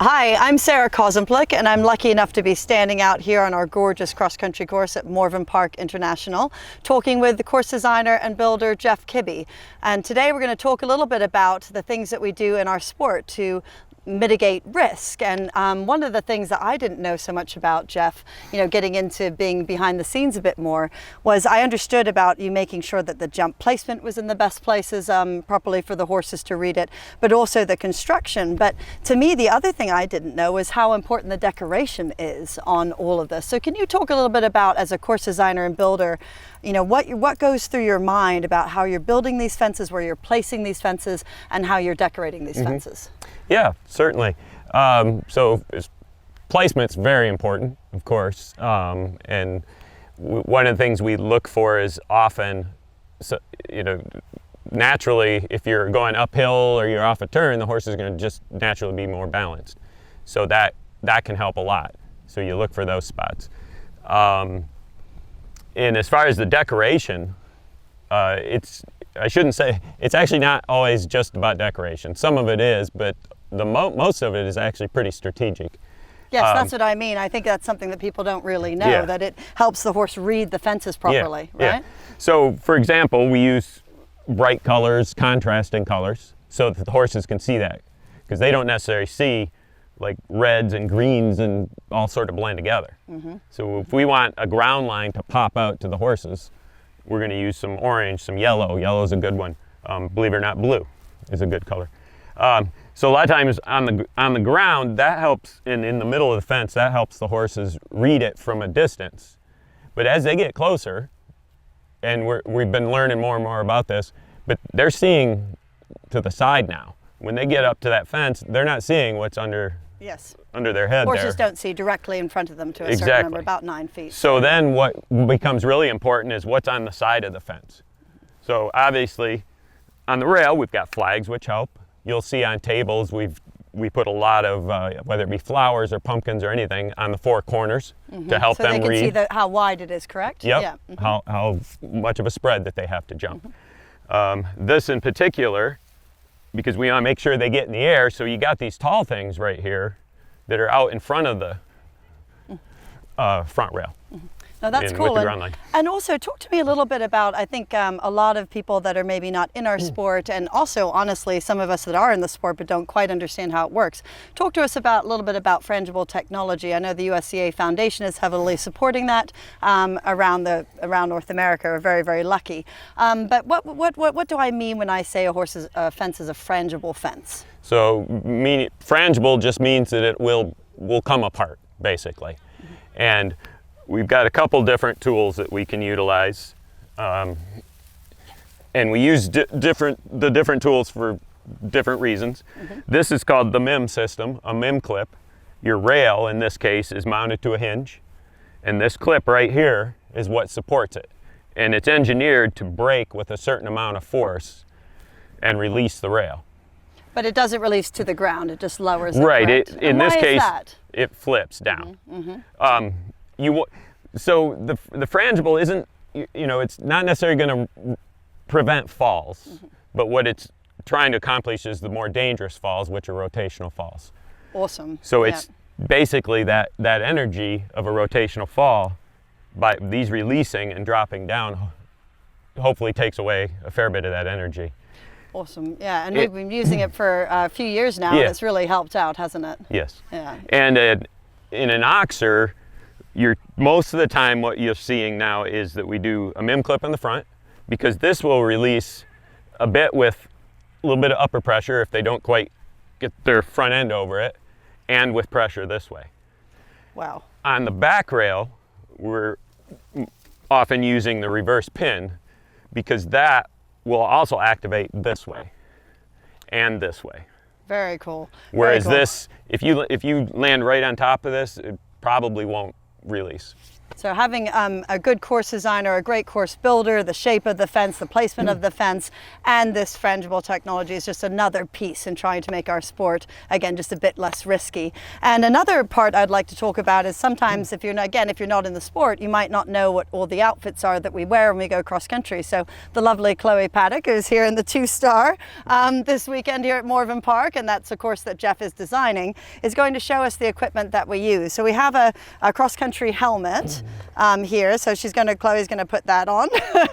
Hi, I'm Sarah Kozemplik, and I'm lucky enough to be standing out here on our gorgeous cross-country course at Morven Park International, talking with the course designer and builder Jeff Kibbe. And today we're going to talk a little bit about the things that we do in our sport to mitigate risk. And one of the things that I didn't know so much about, Jeff, getting into being behind the scenes a bit more, was I understood about you making sure that the jump placement was in the best places properly for the horses to read it, but also the construction. But to me, the other thing I didn't know was how important the decoration is on all of this. So can you talk a little bit about, as a course designer and builder, what goes through your mind about how you're building these fences, where you're placing these fences, and how you're decorating these fences? Yeah, certainly. Placement's very important, of course. And one of the things we look for is often, naturally, if you're going uphill or you're off a turn, the horse is going to just naturally be more balanced. So that can help a lot. So you look for those spots. And as far as the decoration, I shouldn't say, it's actually not always just about decoration. Some of it is, but most of it is actually pretty strategic. Yes, that's what I mean. I think that's something that people don't really know, that it helps the horse read the fences properly, right? Yeah. So, for example, we use bright colors, contrasting colors, so that the horses can see that, because they don't necessarily see like reds and greens and all sort of blend together. So if we want a ground line to pop out to the horses, we're going to use some orange, some yellow. Yellow is a good one. Believe it or not, blue is a good color. So a lot of times on the ground, that helps, and in the middle of the fence, that helps the horses read it from a distance. But as they get closer, and we've been learning more and more about this, but they're seeing to the side now. When they get up to that fence, they're not seeing what's under their head. Horses don't see directly in front of them to a certain number, about 9 feet. So then what becomes really important is what's on the side of the fence. So obviously, on the rail, we've got flags, which help. You'll see on tables, we put a lot of, whether it be flowers or pumpkins or anything, on the four corners to help them read. So they can see how wide it is, correct? Yep, Yeah. how much of a spread that they have to jump. This in particular, because we want to make sure they get in the air, so you got these tall things right here that are out in front of the front rail. No, that's cool. And also, talk to me a little bit about, I think a lot of people that are maybe not in our sport, and also, honestly, some of us that are in the sport but don't quite understand how it works. Talk to us a little bit about frangible technology. I know the USCA Foundation is heavily supporting that around North America. We're very, very lucky. But what do I mean when I say a fence is a frangible fence? So, frangible just means that it will come apart, basically. And we've got a couple different tools that we can utilize, and we use the different tools for different reasons. This is called the MIM System, a MIM clip. Your rail, in this case, is mounted to a hinge, and this clip right here is what supports it. And it's engineered to break with a certain amount of force and release the rail. But it doesn't release to the ground, it just lowers it. Right, in this case, that? It flips down. So the frangible isn't, it's not necessarily going to prevent falls, but what it's trying to accomplish is the more dangerous falls, which are rotational falls. Awesome. So it's basically that energy of a rotational fall, by these releasing and dropping down, hopefully takes away a fair bit of that energy. Awesome, yeah, and we've been using it for a few years now, and it's really helped out, hasn't it? Yes. Yeah. And in an oxer, most of the time what you're seeing now is that we do a MIM clip in the front, because this will release a bit with a little bit of upper pressure if they don't quite get their front end over it, and with pressure this way. Wow. On the back rail, we're often using the reverse pin, because that will also activate this way and this way. Very cool. Whereas this, if you land right on top of this, it probably won't release. So having a good course designer, a great course builder, the shape of the fence, the placement of the fence, and this frangible technology is just another piece in trying to make our sport, again, just a bit less risky. And another part I'd like to talk about is sometimes if you're not in the sport, you might not know what all the outfits are that we wear when we go cross country. So the lovely Chloe Paddock, who's here in the 2-star this weekend here at Morven Park, and that's a course that Jeff is designing, is going to show us the equipment that we use. So we have a cross country helmet here. So Chloe's going to put that on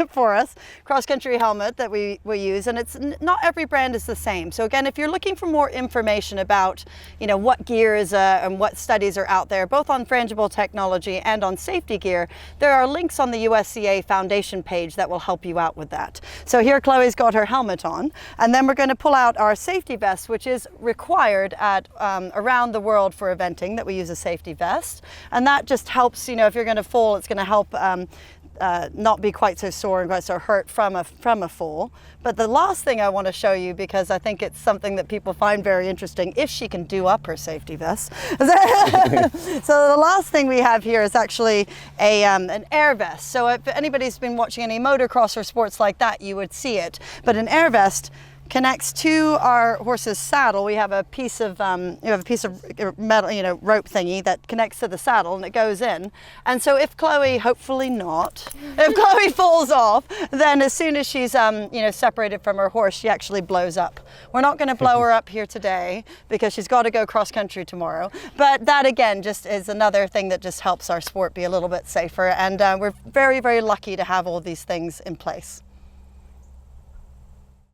for us. Cross-country helmet that we use, and it's not every brand is the same. So again, if you're looking for more information about, what gears and what studies are out there, both on frangible technology and on safety gear, there are links on the USCA Foundation page that will help you out with that. So here Chloe's got her helmet on, and then we're going to pull out our safety vest, which is required at around the world for eventing, that we use a safety vest, and that just helps, if you're going to fall, it's going to help not be quite so sore and quite so hurt from a fall. But the last thing I want to show you, because I think it's something that people find very interesting, if she can do up her safety vest. So the last thing we have here is actually an air vest. So if anybody's been watching any motocross or sports like that, you would see it. But an air vest connects to our horse's saddle. We have a piece of metal, rope thingy that connects to the saddle, and it goes in. And so if Chloe, hopefully not, if Chloe falls off, then as soon as she's separated from her horse, she actually blows up. We're not going to blow her up here today because she's got to go cross country tomorrow. But that again just is another thing that just helps our sport be a little bit safer. And we're very, very lucky to have all these things in place.